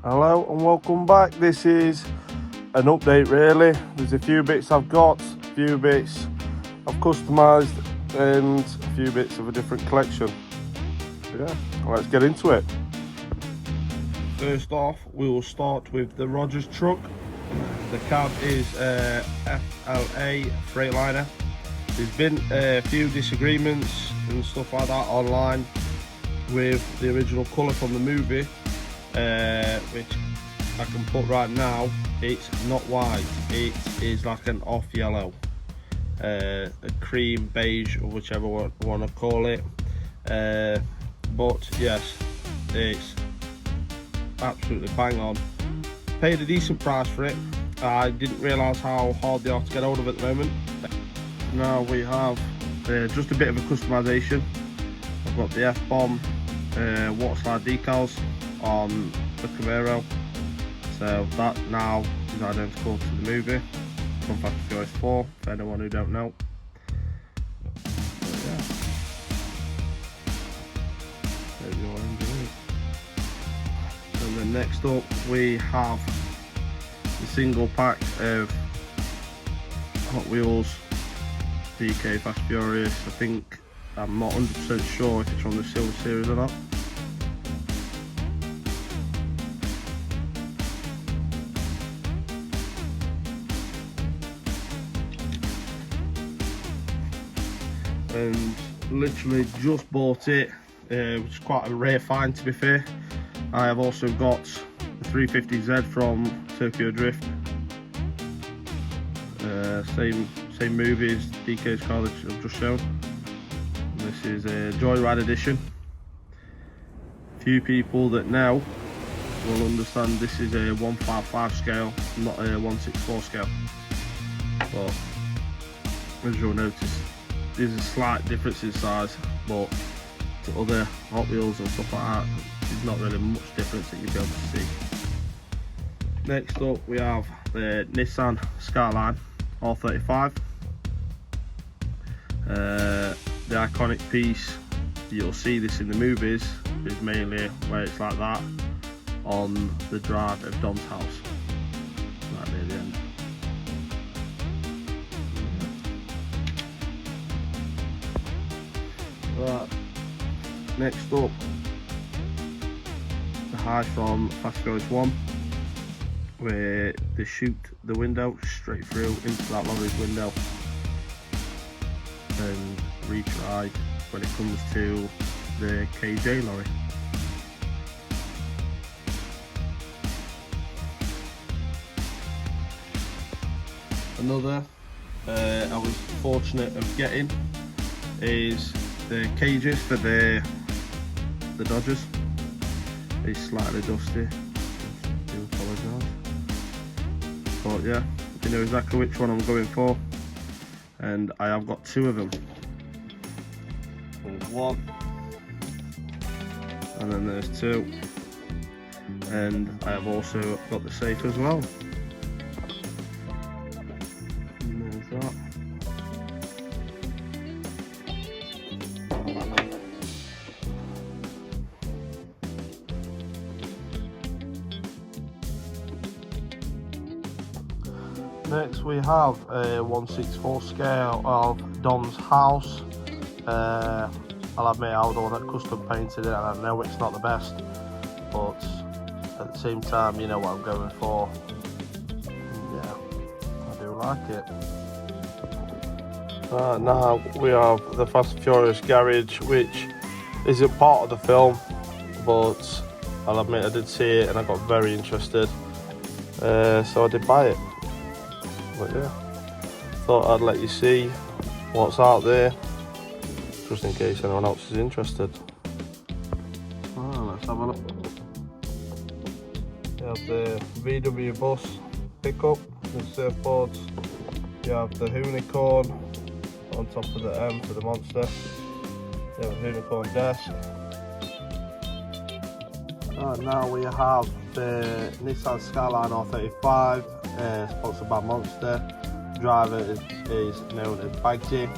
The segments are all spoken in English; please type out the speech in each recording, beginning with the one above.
Hello and welcome back. This is an update really. There's a few bits I've got, a few bits I've customised and a few bits of a different collection. Yeah, let's get into it. First off, we will start with the Rogers truck. The cab is FLA Freightliner. There's been a few disagreements and stuff like that online with the original colour from the movie, which I can put right now. It's not white, it is like an off yellow, a cream beige or whichever one you want to call it, but yes, it's absolutely bang on. Paid a decent price for it. I didn't realise how hard they are to get hold of at the moment. Now we have just a bit of a customisation. I've got the F-bomb water slide decals on the Camaro, so that now is identical to the movie from Fast and Furious 4 for anyone who don't know. So, yeah. There you are. And then next up we have the single pack of Hot Wheels DK Fast Furious. I think, I'm not 100% sure if it's from the Silver Series or not. And literally just bought it, which is quite a rare find to be fair. I have also got the 350Z from Tokyo Drift. Same movie as DK's car that I've just shown. And this is a Joyride edition. Few people that know will understand this is a 155 scale, not a 164 scale. But as you'll notice, there's a slight difference in size, but to other Hot Wheels and stuff like that, there's not really much difference that you'll be able to see. Next up we have the Nissan Skyline R35. The iconic piece, you'll see this in the movies, is mainly where it's like that on the drive of Dom's house, right near the end. Right. Next up, the high from Fast and Furious 1, where they shoot the window straight through into that lorry's window and retry when it comes to the KJ lorry. Another I was fortunate of getting is the cages for the Dodgers. It's slightly dusty, I do apologise, but yeah, you know exactly which one I'm going for, and I have got two of them. There's one, and then there's two, and I have also got the safe as well. And there's that. Next we have a 1/64 scale of Dom's house. I'll admit I would order custom painted it, and I know it's not the best, but at the same time you know what I'm going for. Yeah, I do like it. Now we have the Fast and Furious garage, which isn't part of the film, but I'll admit I did see it and I got very interested, so I did buy it. But yeah, thought I'd let you see what's out there, just in case anyone else is interested. Let's have a look. You have the VW bus pickup with surfboards. You have the unicorn on top of the M for the monster. You have a unicorn desk. Now we have the Nissan Skyline R35, sponsored by Monster. Driver is known as Bagsy.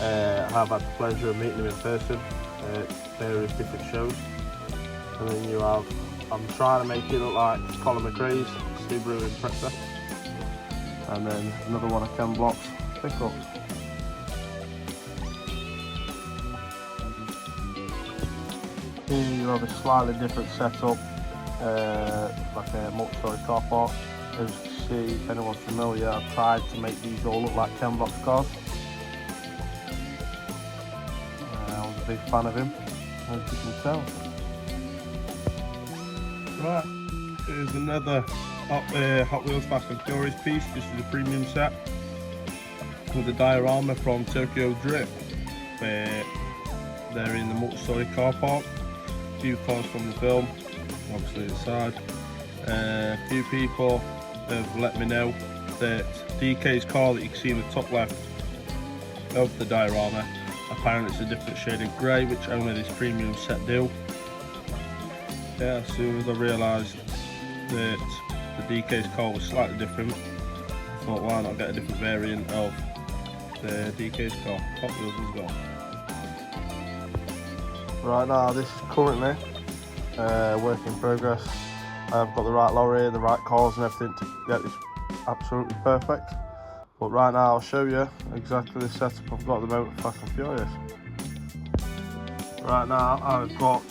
I have had the pleasure of meeting him in person at various different shows. And then you have I'm trying to make it look like Colin McRae's Subaru Impreza. And then another one of Ken Block's pickups. Here you have a slightly different setup, like a multi-story car park. As you can see, if anyone's familiar, I've tried to make these all look like Ken Block's cars. I was a big fan of him, as you can tell. Right, here's another Hot Wheels Fast and Furious piece. This is a premium set with a diorama from Tokyo Drift. They're in the multi-story car park. A few cars from the film, obviously inside. A few people have let me know that DK's car that you can see in the top left of the diorama, apparently it's a different shade of grey, which only this premium set do. Yeah, as soon as I realised that the DK's car was slightly different, I thought why not get a different variant of the DK's car, Hot Wheels as well. Right now, this is currently work in progress. I've got the right lorry, the right cars and everything to get this absolutely perfect. But right now I'll show you exactly the setup I've got at the moment for Fast and Furious. Right now I've got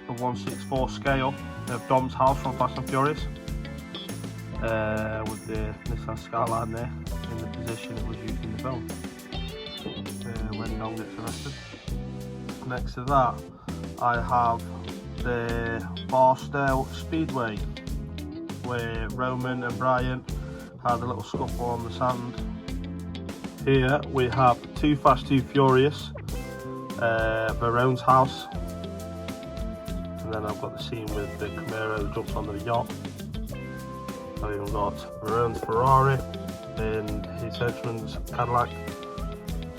the 1/64 scale of Dom's house from Fast and Furious. With the Nissan Skyline there in the position it was used in the film. When Dom gets arrested. Next to that I have the Barstow Speedway where Roman and Brian had a little scuffle on the sand. Here we have Too Fast Too Furious, Verone's house, and then I've got the scene with the Camaro that jumps onto the yacht. I've even got Verone's Ferrari and his henchman's Cadillac,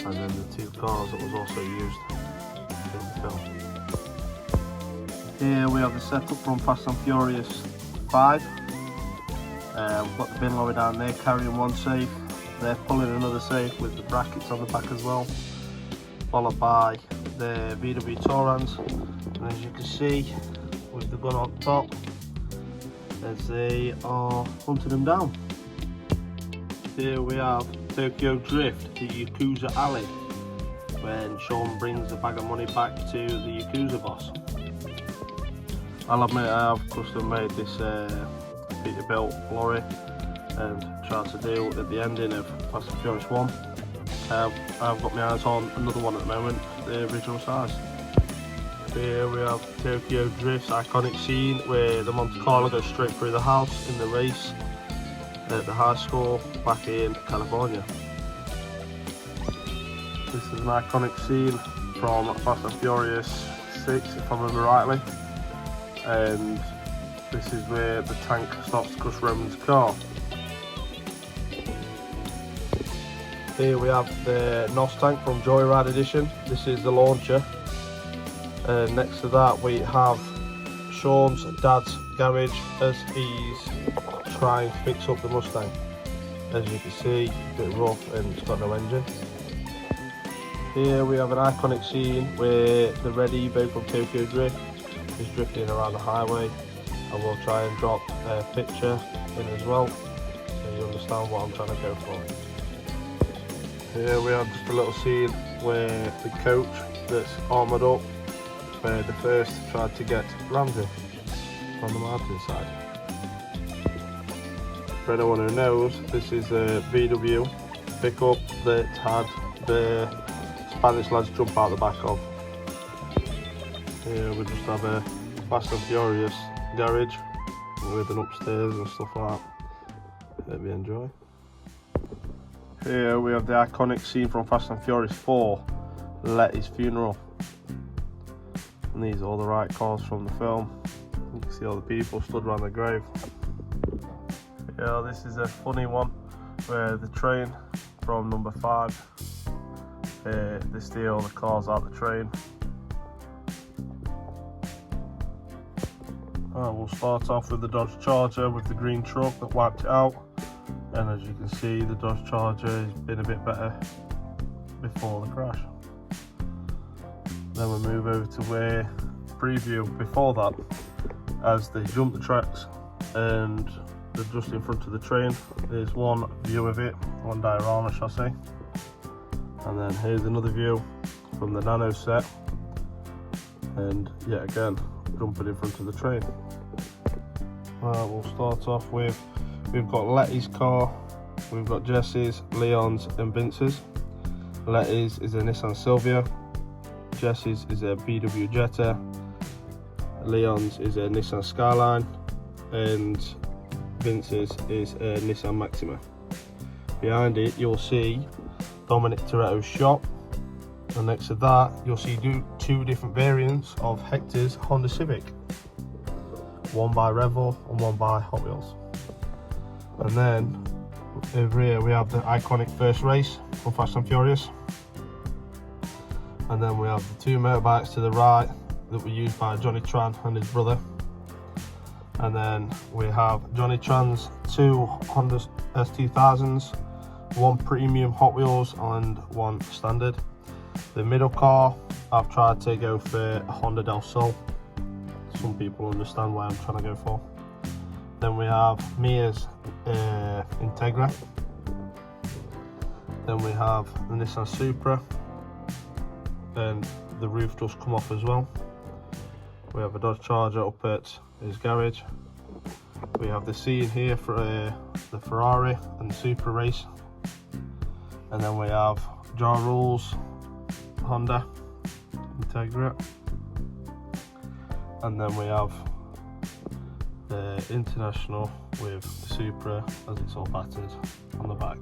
and then the two cars that was also used in the film. Here we have the setup from Fast and Furious 5. We've got the bin lorry down there carrying one safe. They're pulling another safe with the brackets on the back as well. Followed by the VW Tourans. And as you can see, with the gun on top, as they are hunting them down. Here we have Tokyo Drift, the Yakuza Alley, when Sean brings a bag of money back to the Yakuza boss. I'll admit I have custom made this Peterbilt lorry and tried to do at the ending of Fast and Furious 1. I've got my eyes on another one at the moment, the original size. Here we have Tokyo Drift's iconic scene where the Monte Carlo goes straight through the house in the race at the high school back in California. This is an iconic scene from Fast and Furious 6 if I remember rightly. And this is where the tank starts to crush Roman's car. Here we have the NOS tank from Joyride Edition. This is the launcher. And next to that we have Sean's dad's garage as he's trying to fix up the Mustang. As you can see, a bit rough and it's got no engine. Here we have an iconic scene where the red Evo from Tokyo Drift is drifting around the highway. I will try and drop a picture in as well so you understand what I'm trying to go for. Here we have just a little scene where the coach that's armoured up, where the first tried to get Ramsey on the mountain side. For anyone who knows, this is a VW pickup that had the Spanish lads jump out the back of. Here we just have a Fast and Furious garage with an upstairs and stuff like that. Hope you enjoy. Here we have the iconic scene from Fast and Furious 4, Letty's funeral. And these are all the right cars from the film. You can see all the people stood around the grave. Yeah, this is a funny one where the train from number 5, they steal the cars out the train. We'll start off with the Dodge Charger with the green truck that wiped it out, and as you can see the Dodge Charger has been a bit better before the crash. Then we move over to where preview before that as they jump the tracks, and they're just in front of the train. There's one view of it, one diorama chassis, and then here's another view from the Nano set, and yet again jumping in front of the train. We'll start off with, we've got Letty's car, we've got Jesse's, Leon's and Vince's. Letty's is a Nissan Silvia, Jesse's is a VW Jetta, Leon's is a Nissan Skyline, and Vince's is a Nissan Maxima. Behind it you'll see Dominic Toretto's shop, and next to that you'll see two different variants of Hector's Honda Civic, one by Revel and one by Hot Wheels. And then over here we have the iconic first race from Fast and Furious, and then we have the two motorbikes to the right that were used by Johnny Tran and his brother, and then we have Johnny Tran's two Honda S2000s, one premium Hot Wheels and one standard. The middle car I've tried to go for a Honda Del Sol. Some people understand why I'm trying to go for. Then we have Mia's Integra. Then we have the Nissan Supra, and the roof does come off as well. We have a Dodge Charger up at his garage. We have the scene here for the Ferrari and the Supra race, and then we have Ja Rule's Honda Integra, and then we have the International with the Supra as it's all battered on the back.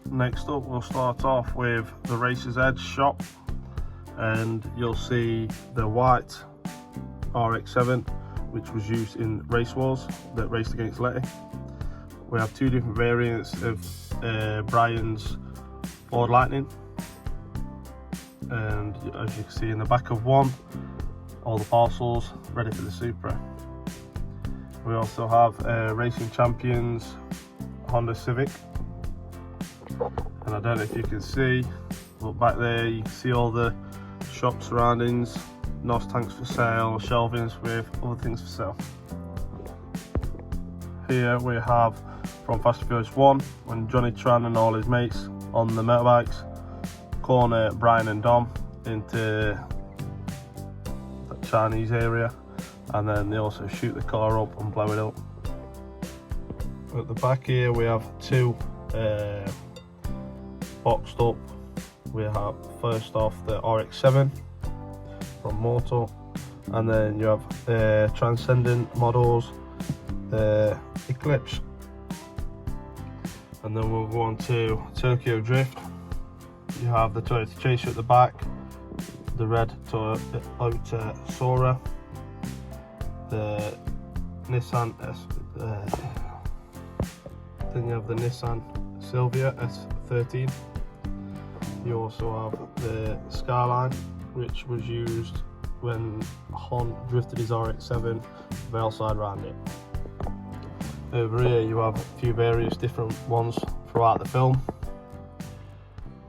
Next up we'll start off with the Racer's Edge shop, and you'll see the white RX-7 which was used in Race Wars that raced against Letty. We have two different variants of Brian's Ford Lightning, and as you can see in the back of one, all the parcels ready for the Supra. We also have Racing Champions Honda Civic, and I don't know if you can see, but back there you can see all the shop surroundings, NOS tanks for sale, shelvings with other things for sale. Here we have from Fast and Furious 1, when Johnny Tran and all his mates on the motorbikes corner Brian and Dom into the Chinese area, and then they also shoot the car up and blow it up. At the back here we have two boxed up. We have first off the RX-7 from Mortal, and then you have the Transcendent models, the Eclipse, and then we'll go on to Tokyo Drift. You have the Toyota Chaser at the back, the red Toyota Sora, the Nissan then you have the Nissan Silvia S13. You also have the Skyline, which was used when Hon drifted his RX-7 Veilside round it. Over here you have a few various different ones throughout the film.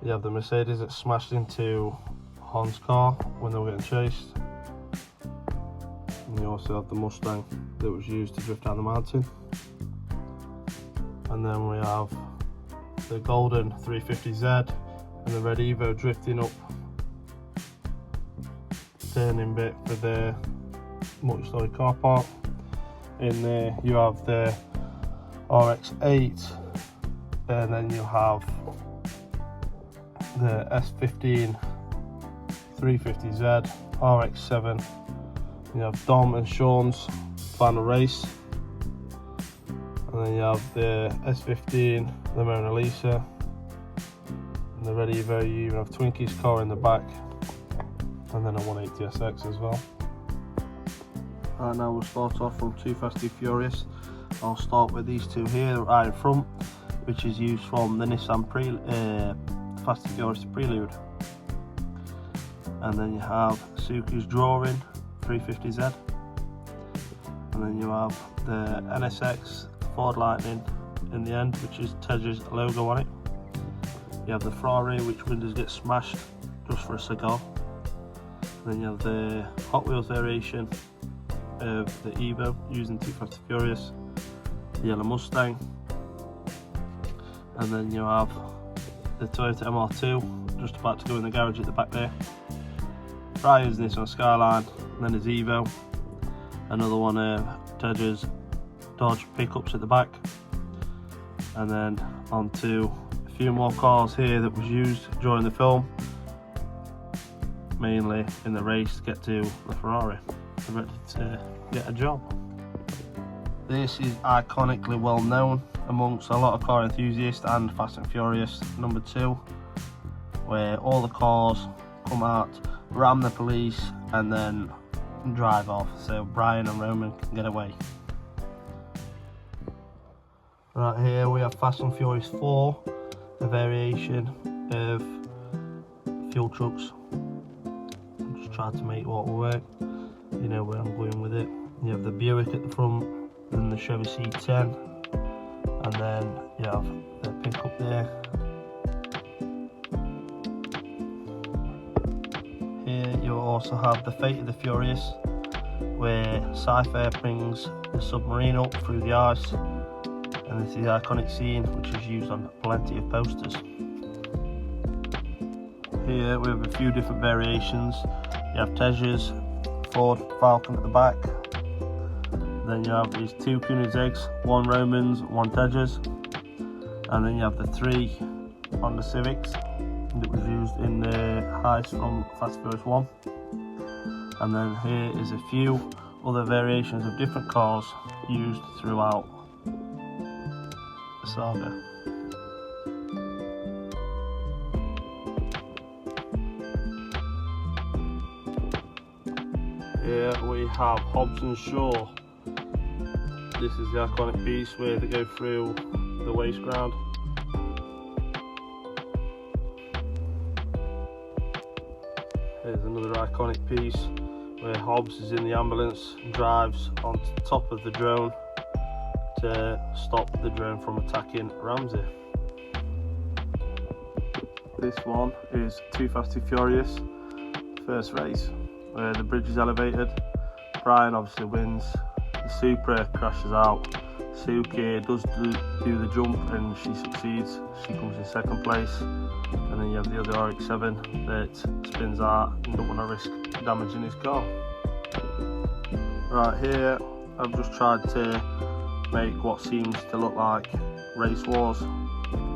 You have the Mercedes that smashed into Hon's car when they were getting chased. And you also have the Mustang that was used to drift down the mountain. And then we have the golden 350Z and the red Evo drifting up turning bit for the multi-storey car park. In there you have the RX-8, and then you have the S15 350Z, RX-7. You have Dom and Sean's final race, and then you have the S15, the Mona Lisa, and the Red Evo. You even have Twinkie's car in the back, and then a 180SX as well. Right, now we'll start off from Too Fast Too Furious. I'll start with these two here right in front, which is used from the Nissan Fast and Furious Prelude. And then you have Suzuki's Drawing 350Z, and then you have the NSX Ford Lightning in the end, which is Tedge's logo on it. You have the Ferrari, which windows get smashed just for a cigar. And then you have the Hot Wheels variation of the Evo using Too Fast and Furious, the yellow Mustang, and then you have the Toyota MR2 just about to go in the garage at the back there. Brian's Nissan Skyline, and then his Evo, another one of Tedge's Dodge pickups at the back, and then on to a few more cars here that was used during the film, mainly in the race to get to the Ferrari. They're ready to get a job. This is iconically well known amongst a lot of car enthusiasts and Fast and Furious number 2, where all the cars come out, ram the police, and then drive off so Brian and Roman can get away. Right here we have Fast and Furious 4, a variation of fuel trucks. I'm just trying to make what will work. You know where I'm going with it. You have the Buick at the front, then the Chevy C10, and then you have the pickup there. Here you also have the Fate of the Furious, where Cypher brings the submarine up through the ice, and this is the iconic scene which is used on plenty of posters. Here we have a few different variations. You have Tedge's Ford Falcon at the back, then you have these 2 Koenigseggs, 1 Romans, 1 Tedge's, and then you have the 3 Honda Civics that was used in the heist from Fast and Furious 1. And then here is a few other variations of different cars used throughout the saga. Here we have Hobbs and Shaw. This is the iconic piece where they go through the waste ground. Here's another iconic piece where Hobbs is in the ambulance and drives on top of the drone to stop the drone from attacking Ramsey. This one is Too Fast and Furious first race, where the bridge is elevated. Brian obviously wins, the Supra crashes out, Suki does do the jump and she succeeds, she comes in 2nd place, and then you have the other RX-7 that spins out and don't want to risk damaging his car. Right here I've just tried to make what seems to look like Race Wars.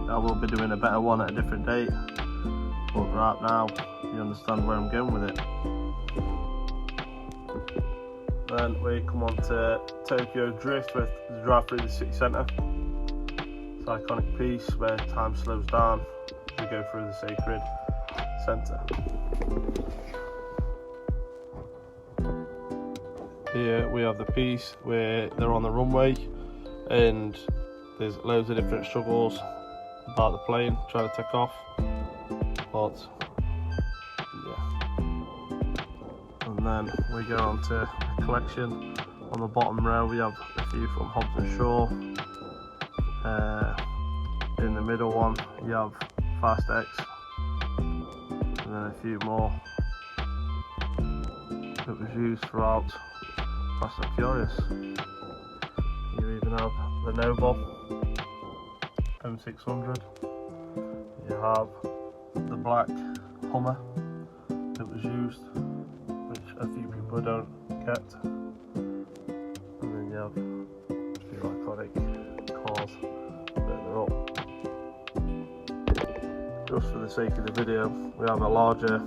I will be doing a better one at a different date, but right now you understand where I'm going with it. Then we come on to Tokyo Drift with the drive through the city centre. It's an iconic piece where time slows down as you go through the sacred centre. Here we have the piece where they're on the runway and there's loads of different struggles about the plane trying to take off, but yeah. And then we go on to a collection. On the bottom row we have a few from Hobbs and Shaw. In the middle one you have Fast X, and then a few more that was used throughout Fast and Furious. You even have the Noble M600. You have the black Hummer that was used, which a few people don't get. And then you have a few iconic cars further up. Just for the sake of the video, we have a larger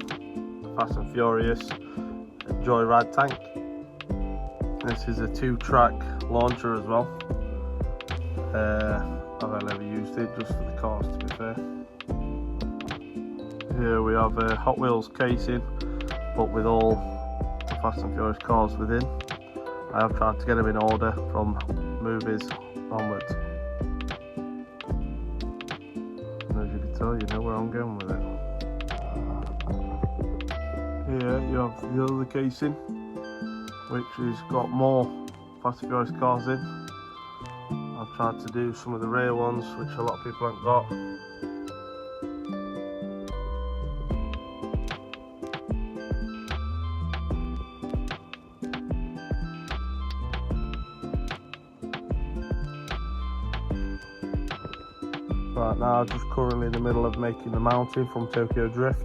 Fast and Furious Joyride tank. This is a 2-track launcher as well. I've never used it, just for the cars to be fair. Here we have a Hot Wheels casing, but with all the Fast and Furious cars within. I have tried to get them in order from movies onwards. And as you can tell, you know where I'm going with it. Here you have the other casing, which has got more Fast and Furious cars in. I've tried to do some of the rare ones, which a lot of people haven't got. Right now, just currently in the middle of making the mountain from Tokyo Drift.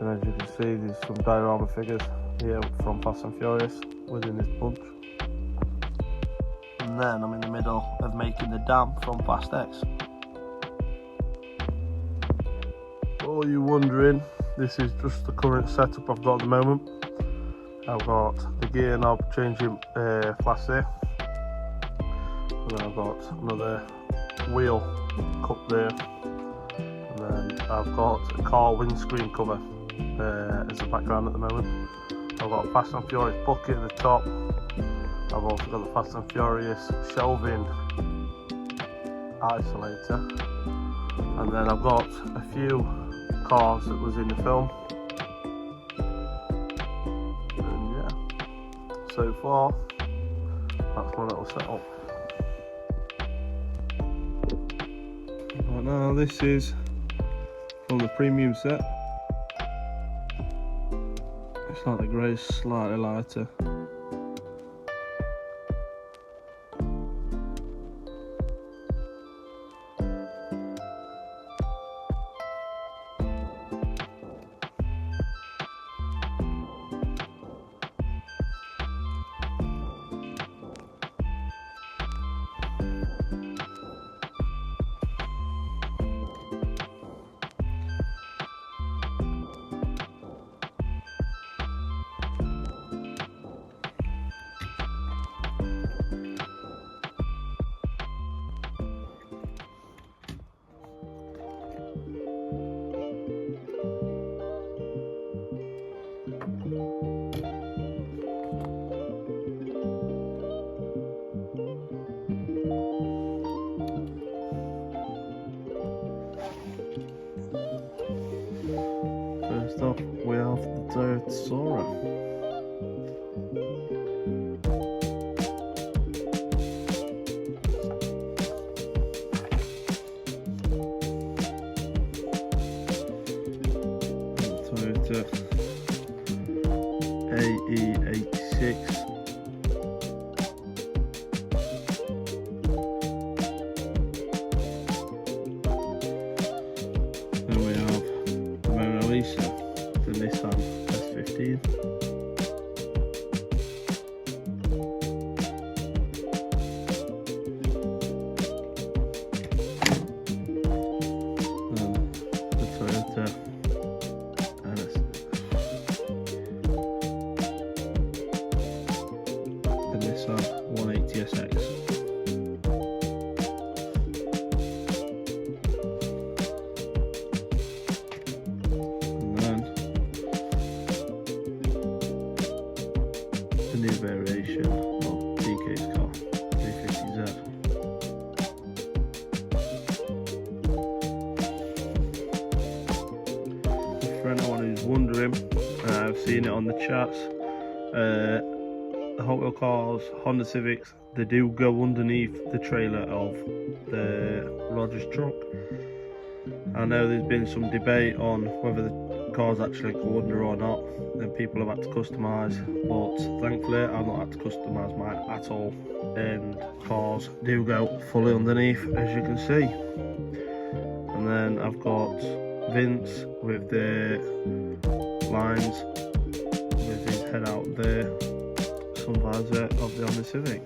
And as you can see, there's some diorama figures here from Fast and Furious within this bunch. And then I'm in the middle of making the dam from Fast X. For all you wondering, this is just the current setup I've got at the moment. I've got the gear knob changing flash there. And then I've got another wheel cup there. And then I've got a car windscreen cover as the background at the moment. I've got a Fast and Furious bucket at the top. I've also got the Fast and Furious shelving isolator. And then I've got a few cars that was in the film. And yeah, so far that's my little setup. Right now, this is from the premium set. It's like the grey is slightly lighter. First off, we have the Toyota. Toyota AE86. Then we have the Mona Lisa, the Nissan S15. The Toyota the Nissan 180SX. And then the new variation of diecast car, 350Z. For anyone who's wondering, I've seen it on the chats. The Hot Wheel cars, Honda Civics, they do go underneath the trailer of the Rogers truck. I know there's been some debate on whether the cars actually go under or not, and people have had to customise, but thankfully I've not had to customise mine at all, and cars do go fully underneath, as you can see. And then I've got Vince with the lines with his head out there, sun visor of the Honda Civic.